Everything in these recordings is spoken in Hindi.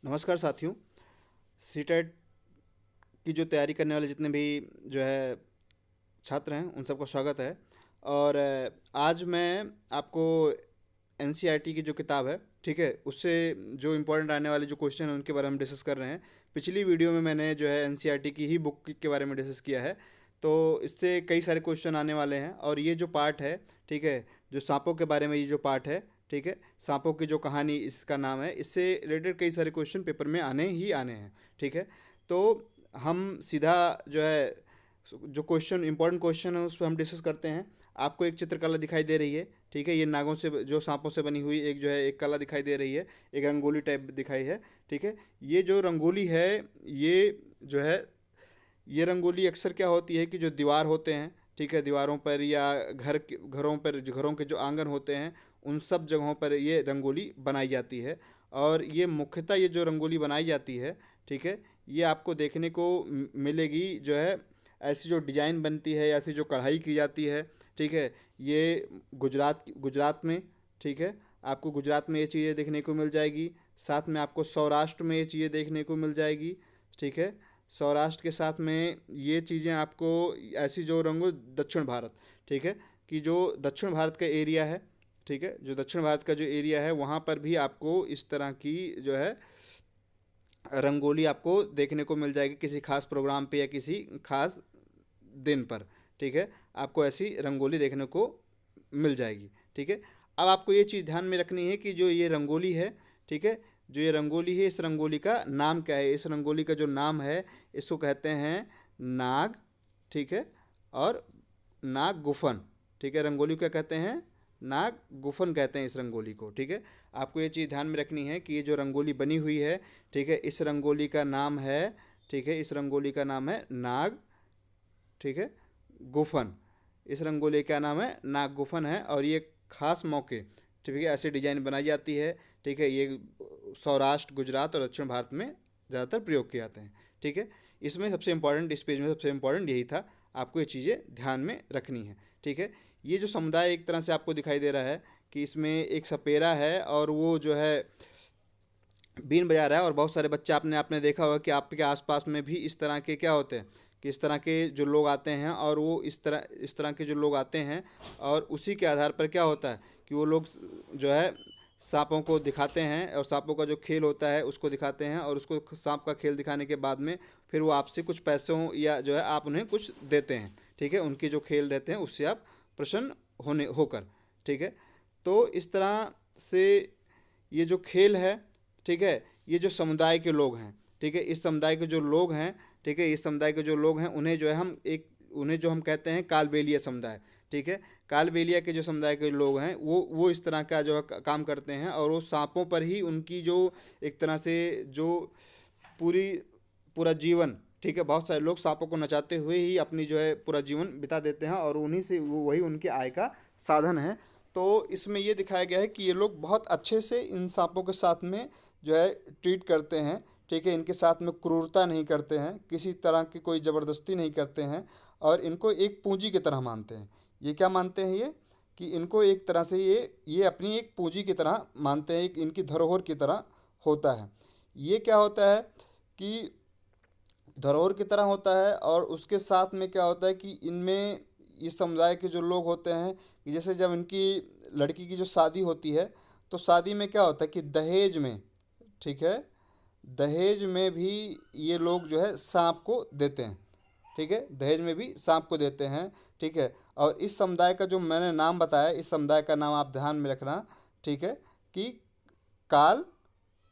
नमस्कार साथियों। सीटेट की जो तैयारी करने वाले जितने भी जो है छात्र हैं उन सबको स्वागत है। और आज मैं आपको एनसीईआरटी की जो किताब है, ठीक है, उससे जो इम्पोर्टेंट आने वाले जो क्वेश्चन हैं उनके बारे में डिस्कस कर रहे हैं। पिछली वीडियो में मैंने जो है एनसीईआरटी की ही बुक के बारे में डिस्कस किया है। तो इससे कई सारे क्वेश्चन आने वाले हैं और ये जो पार्ट है, ठीक है, जो सांपों के बारे में ये जो पार्ट है, ठीक है, सांपों की जो कहानी इसका नाम है, इससे रिलेटेड कई सारे क्वेश्चन पेपर में आने ही आने हैं। ठीक है, तो हम सीधा जो है जो क्वेश्चन इंपॉर्टेंट क्वेश्चन है उस पर हम डिस्कस करते हैं। आपको एक चित्रकला दिखाई दे रही है, ठीक है, ये नागों से जो सांपों से बनी हुई एक जो है एक कला दिखाई दे रही है, एक रंगोली टाइप दिखाई है। ठीक है, ये जो रंगोली है, ये जो है ये रंगोली अक्सर क्या होती है कि जो दीवार होते हैं, ठीक है, दीवारों पर या घरों पर, जो घरों के जो आंगन होते हैं उन सब जगहों पर ये रंगोली बनाई जाती है। और ये मुख्यतः ये जो रंगोली बनाई जाती है, ठीक है, ये आपको देखने को मिलेगी जो है ऐसी जो डिज़ाइन बनती है, ऐसी जो कढ़ाई की जाती है, ठीक है, ये गुजरात में, ठीक है, आपको गुजरात में ये चीज़ें देखने को मिल जाएगी। साथ में आपको सौराष्ट्र में ये चीज़ें देखने को मिल जाएगी। ठीक है, सौराष्ट्र के साथ में ये चीज़ें आपको ऐसी जो रंगो दक्षिण भारत, ठीक है, कि जो दक्षिण भारत का एरिया है, ठीक है, जो दक्षिण भारत का जो एरिया है वहाँ पर भी आपको इस तरह की जो है रंगोली आपको देखने को मिल जाएगी किसी खास प्रोग्राम पे या किसी खास दिन पर। ठीक है, आपको ऐसी रंगोली देखने को मिल जाएगी। ठीक है, अब आपको ये चीज़ ध्यान में रखनी है कि जो ये रंगोली है, ठीक है, जो ये रंगोली है, इस रंगोली का नाम क्या है। इस रंगोली का जो नाम है इसको कहते हैं नाग, ठीक है, और नाग गुफन। ठीक है, रंगोली को क्या कहते हैं, नाग गुफन कहते हैं इस रंगोली को। ठीक है, आपको ये चीज़ ध्यान में रखनी है कि ये जो रंगोली बनी हुई है, ठीक है, इस रंगोली का नाम है, ठीक है, इस रंगोली का नाम है नाग, ठीक है, गुफन। इस रंगोली का नाम है नाग गुफन है और ये खास मौके, ठीक है, ऐसे डिजाइन बनाई जाती है। ठीक है, ये सौराष्ट्र, गुजरात और दक्षिण भारत में ज़्यादातर प्रयोग किए जाते हैं। ठीक है, इसमें सबसे इम्पोर्टेंट, इस पेज में सबसे इम्पोर्टेंट यही था, आपको ये चीज़ें ध्यान में रखनी है। ठीक है, ये जो समुदाय एक तरह से आपको दिखाई दे रहा है कि इसमें एक सपेरा है और वो जो है बीन बजा रहा है। और बहुत सारे बच्चे आपने आपने देखा होगा कि आपके आसपास में भी इस तरह के क्या होते हैं कि इस तरह के जो लोग आते हैं और वो इस तरह के जो लोग आते हैं और उसी के आधार पर क्या होता है कि वो लोग जो है सांपों को दिखाते हैं और सांपों का जो खेल होता है उसको दिखाते हैं और उसको सांप का खेल दिखाने के बाद में फिर वो आपसे कुछ पैसों या जो है आप उन्हें कुछ देते हैं। ठीक है, उनके जो खेल रहते हैं उससे आप प्रसन्न होने होकर। ठीक है, तो इस तरह से ये जो खेल है, ठीक है, ये जो समुदाय के लोग हैं, ठीक है, इस समुदाय के जो लोग हैं, ठीक है, इस समुदाय के जो लोग हैं उन्हें जो है हम एक उन्हें जो हम कहते हैं कालबेलिया समुदाय। ठीक है, कालबेलिया के जो समुदाय के लोग हैं वो इस तरह का जो है काम करते हैं और वो सांपों पर ही उनकी जो एक तरह से जो पूरी पूरा जीवन, ठीक है, बहुत सारे लोग सांपों को नचाते हुए ही अपनी जो है पूरा जीवन बिता देते हैं और उन्हीं से वही उनकी आय का साधन है। तो इसमें ये दिखाया गया है कि ये लोग बहुत अच्छे से इन सांपों के साथ में जो है ट्रीट करते हैं। ठीक है, इनके साथ में क्रूरता नहीं करते हैं, किसी तरह की कोई ज़बरदस्ती नहीं करते हैं और इनको एक पूंजी की तरह मानते हैं। ये क्या मानते हैं ये कि इनको एक तरह से ये अपनी एक पूंजी की तरह मानते हैं, एक इनकी धरोहर की तरह होता है। ये क्या होता है कि धरोहर की तरह होता है और उसके साथ में क्या होता है कि इनमें इस समुदाय के जो लोग होते हैं कि जैसे जब इनकी लड़की की जो शादी होती है तो शादी में क्या होता है कि दहेज में, ठीक है, दहेज में भी ये लोग जो है सांप को देते हैं। ठीक है, दहेज में भी सांप को देते हैं। ठीक है, और इस समुदाय का जो मैंने नाम बताया, इस समुदाय का नाम आप ध्यान में रखना। ठीक है, कि काल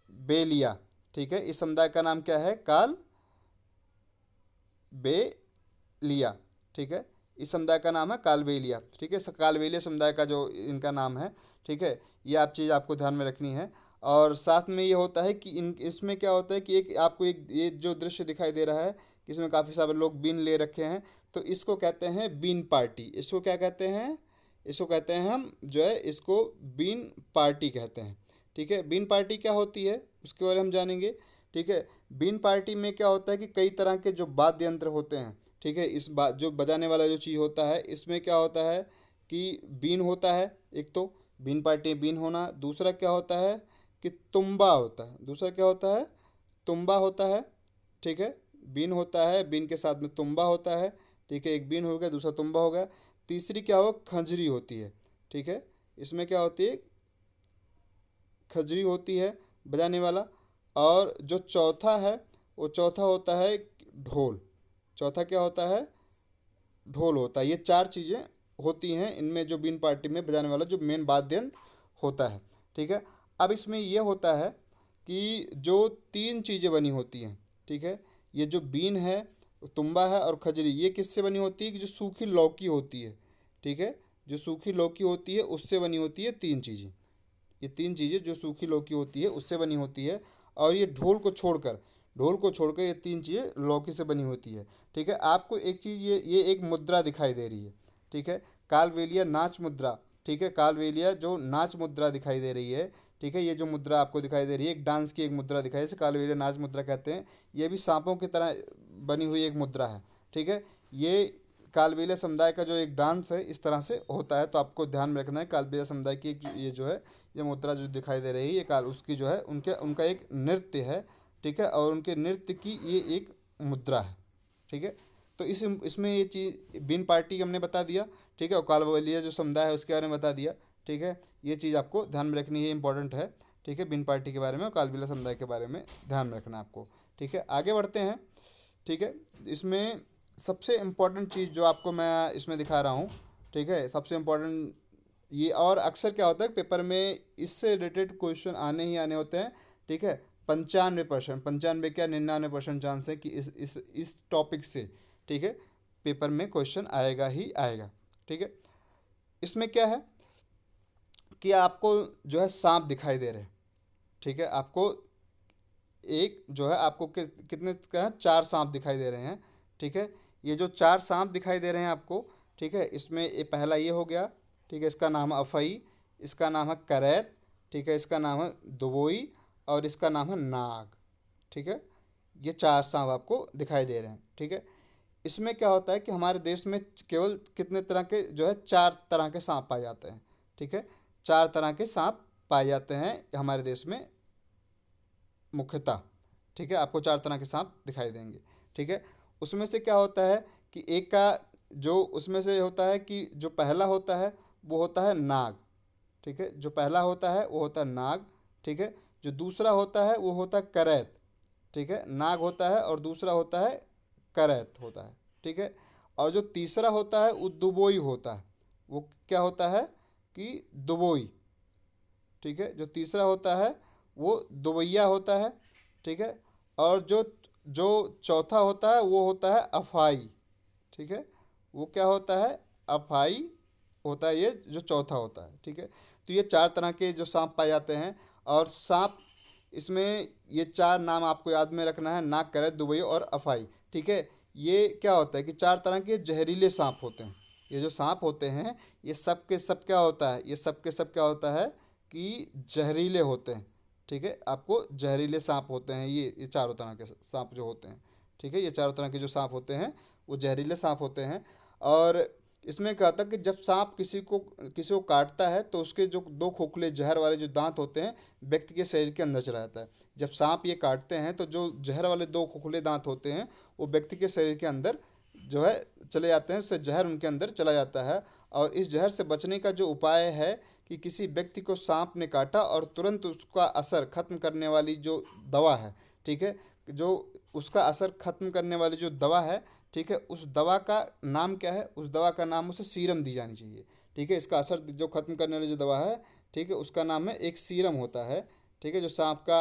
बेलिया। ठीक है, इस समुदाय का नाम क्या है, काल बेलिया। ठीक है, इस समुदाय का नाम है कालबेलिया। ठीक है, कालबेलिया समुदाय का जो इनका नाम है। ठीक है, ये आप चीज़ आपको ध्यान में रखनी है। और साथ में ये होता है कि इन इसमें क्या होता है कि एक आपको एक ये जो दृश्य दिखाई दे रहा है कि इसमें काफ़ी सारे लोग बीन ले रखे हैं, तो इसको कहते हैं बीन पार्टी। इसको क्या कहते हैं, इसको कहते हैं हम जो है इसको बीन पार्टी कहते हैं। ठीक है, बीन पार्टी क्या होती है उसके बारे में हम जानेंगे। ठीक है, बीन पार्टी में क्या होता है कि कई तरह के जो वाद्य यंत्र होते हैं, ठीक है, इस बात जो बजाने वाला जो चीज़ होता है इसमें क्या होता है कि बीन होता है एक तो, बीन पार्टी में बीन होना। दूसरा क्या होता है कि तुम्बा होता है। दूसरा क्या होता है, तुम्बा होता है, ठीक है, बीन होता है, बीन के साथ में तुम्बा होता है, ठीक है, एक बीन हो गया, दूसरा तुम्बा हो गया। तीसरी क्या हो, खंजरी होती है, ठीक है, इसमें क्या होती है, खजरी होती है बजाने वाला। और जो चौथा है, वो चौथा होता है ढोल। चौथा क्या होता है, ढोल होता है। ये चार चीज़ें होती हैं इनमें, जो बीन पार्टी में बजाने वाला जो मेन वाद्य यंत्र होता है, ठीक है। अब इसमें ये होता है कि जो तीन चीज़ें बनी होती हैं, ठीक है, ये जो बीन है, तुम्बा है और खजरी, ये किससे बनी होती है कि जो सूखी लौकी होती है, ठीक है, जो सूखी लौकी होती है उससे बनी होती है तीन चीज़ें। ये तीन चीज़ें जो सूखी लौकी होती है उससे बनी होती है। और ये ढोल को छोड़कर ये तीन चीज़ें लौकी से बनी होती है, ठीक है। आपको एक चीज़, ये एक मुद्रा दिखाई दे रही है, ठीक है, कालबेलिया नाच मुद्रा, ठीक है, कालबेलिया जो नाच मुद्रा दिखाई दे रही है, ठीक है, ये जो मुद्रा आपको दिखाई दे रही है, एक डांस की एक मुद्रा दिखाई, इसे कालबेलिया नाच मुद्रा कहते हैं। ये भी सांपों की तरह बनी हुई एक मुद्रा है, ठीक है। ये कालबेलिया समुदाय का जो एक डांस है इस तरह से होता है, तो आपको ध्यान में रखना है। कालबेलिया समुदाय की ये जो है, ये मुद्रा जो दिखाई दे रही है, ये काल उसकी जो है, उनके उनका एक नृत्य है, ठीक है, और उनके नृत्य की ये एक मुद्रा है, ठीक है। तो इसमें ये चीज़ बीन पार्टी हमने बता दिया, ठीक है, और कालबेलिया जो समुदाय है उसके बारे में बता दिया, ठीक है। ये चीज़ आपको ध्यान में रखनी है, इंपॉर्टेंट है, ठीक है, बीन पार्टी के बारे में और कालबेलिया समुदाय के बारे में ध्यान में रखना है आपको, ठीक है। आगे बढ़ते हैं, ठीक है। इसमें सबसे इम्पोर्टेंट चीज़ जो आपको मैं इसमें दिखा रहा हूँ, ठीक है, सबसे इम्पोर्टेंट ये, और अक्सर क्या होता है पेपर में इससे रिलेटेड क्वेश्चन आने ही आने होते हैं, ठीक है। 95%, 95 क्या 99% चांस है कि इस टॉपिक से, ठीक है, पेपर में क्वेश्चन आएगा ही आएगा, ठीक है। इसमें क्या है कि आपको जो है सांप दिखाई दे रहे हैं, ठीक है, आपको एक जो है आपको कितने का है, चार सांप दिखाई दे रहे हैं, ठीक है। ये जो चार सांप दिखाई दे रहे हैं आपको, ठीक है, इसमें ये पहला ये हो गया, ठीक है, इसका नाम है अफई, इसका नाम है करैत, ठीक है, इसका नाम है दुबोई और इसका नाम है नाग, ठीक है। ये चार सांप आपको दिखाई दे रहे हैं, ठीक है। इसमें क्या होता है कि हमारे देश में केवल कितने तरह के जो है, चार तरह के सांप पाए जाते हैं, ठीक है, चार तरह के सांप पाए जाते हैं हमारे देश में मुख्यतः, ठीक है। आपको चार तरह के सांप दिखाई देंगे, ठीक है। उसमें से क्या होता है कि एक का जो उसमें से होता है कि जो पहला होता है वो होता है नाग, ठीक है, जो पहला होता है वो होता है नाग, ठीक है। जो दूसरा होता है वो होता है करैत, ठीक है, नाग होता है और दूसरा होता है करैत होता है, ठीक है। और जो तीसरा होता है वो दुबोई होता है, वो क्या होता है कि दुबोई, ठीक है, जो तीसरा होता है वो दुबैया होता है, ठीक है। और जो जो चौथा होता है वो होता है अफाई, ठीक है, वो क्या होता है, अफाई होता है, ये जो चौथा होता है, ठीक है। तो ये चार तरह के जो सांप पाए जाते हैं। और सांप इसमें ये चार नाम आपको याद में रखना है, नाग, करैत, दुबई और अफाई, ठीक है। ये क्या होता है कि चार तरह के जहरीले सांप होते हैं। ये जो सांप होते हैं ये सब के सब क्या होता है, ये सब के सब क्या होता है कि जहरीले होते हैं, ठीक है। आपको जहरीले सांप होते हैं, ये चारों तरह के सांप जो होते हैं, ठीक है, ये चारों तरह के जो सांप होते हैं वो जहरीले सांप होते हैं। और इसमें क्या होता है कि जब सांप किसी को काटता है तो उसके जो दो खोखले जहर वाले जो दांत होते हैं व्यक्ति के शरीर के अंदर चला जाता है। जब सांप ये काटते हैं तो जो जहर वाले दो खोखले दांत होते हैं वो व्यक्ति के शरीर के अंदर जो है चले जाते हैं, उससे जहर उनके अंदर चला जाता है। और इस जहर से बचने का जो उपाय है कि किसी व्यक्ति को सांप ने काटा और तुरंत उसका असर खत्म करने वाली जो दवा है, ठीक है, जो उसका असर खत्म करने वाली जो दवा है, ठीक है, उस दवा का नाम क्या है, उस दवा का नाम उसे सीरम दी जानी चाहिए, ठीक है। इसका असर जो खत्म करने वाली जो दवा है, ठीक है, उसका नाम है एक सीरम होता है, ठीक है। जो सांप का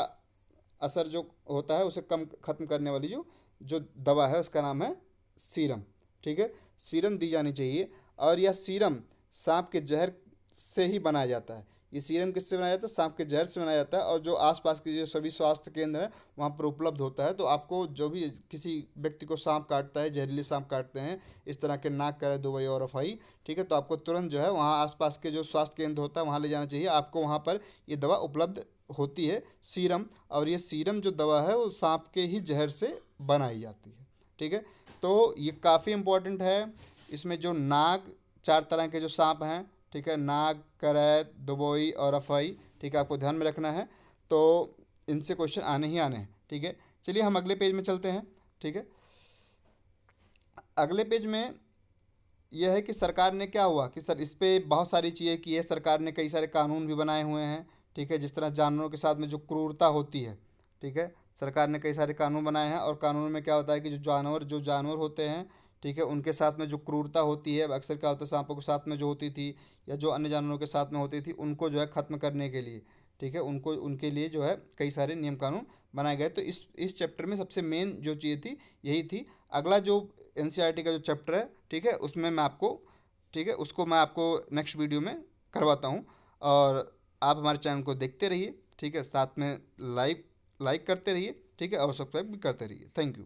असर जो होता है उसे कम खत्म करने वाली जो जो दवा है उसका नाम है सीरम, ठीक है, सीरम दी जानी चाहिए। और यह सीरम सांप के जहर से ही बनाया जाता है। ये सीरम किससे बनाया जाता है, सांप के जहर से बनाया जाता है। और जो आसपास के जो सभी स्वास्थ्य केंद्र हैं वहाँ पर उपलब्ध होता है। तो आपको जो भी किसी व्यक्ति को सांप काटता है, जहरीले सांप काटते हैं इस तरह के, नाक, करैत, दुबई और अफाई, ठीक है, तो आपको तुरंत जो है वहाँ आसपास के जो स्वास्थ्य केंद्र होता है वहाँ ले जाना चाहिए। आपको वहाँ पर ये दवा उपलब्ध होती है, सीरम। और ये सीरम जो दवा है वो सांप के ही जहर से बनाई जाती है, ठीक है। तो ये काफ़ी इम्पोर्टेंट है। इसमें जो नाग, चार तरह के जो सांप हैं, ठीक है, नाग, करैत, दुबोई और अफाई, ठीक है, आपको ध्यान में रखना है। तो इनसे क्वेश्चन आने ही आने हैं, ठीक है। चलिए हम अगले पेज में चलते हैं। ठीक है, अगले पेज में यह है कि सरकार ने क्या हुआ कि सर इस पे बहुत सारी चीज़ें की है सरकार ने, कई सारे कानून भी बनाए हुए हैं। ठीक है, जिस तरह जानवरों के साथ में जो क्रूरता होती है, ठीक है, सरकार ने कई सारे कानून बनाए हैं। और कानून में क्या होता है कि जो जानवर होते हैं, ठीक है, उनके साथ में जो क्रूरता होती है, अक्सर क्या होता है सांपों के साथ में जो होती थी या जो अन्य जानवरों के साथ में होती थी, उनको जो है ख़त्म करने के लिए, ठीक है, उनको उनके लिए जो है कई सारे नियम कानून बनाए गए। तो इस चैप्टर में सबसे मेन जो चीज़ थी यही थी। अगला जो एनसीईआरटी का जो चैप्टर है, ठीक है, उसमें मैं आपको, ठीक है, उसको मैं आपको नेक्स्ट वीडियो में करवाता हूँ। और आप हमारे चैनल को देखते रहिए, ठीक है, साथ में लाइक लाइक करते रहिए, ठीक है, और सब्सक्राइब भी करते रहिए। Thank you.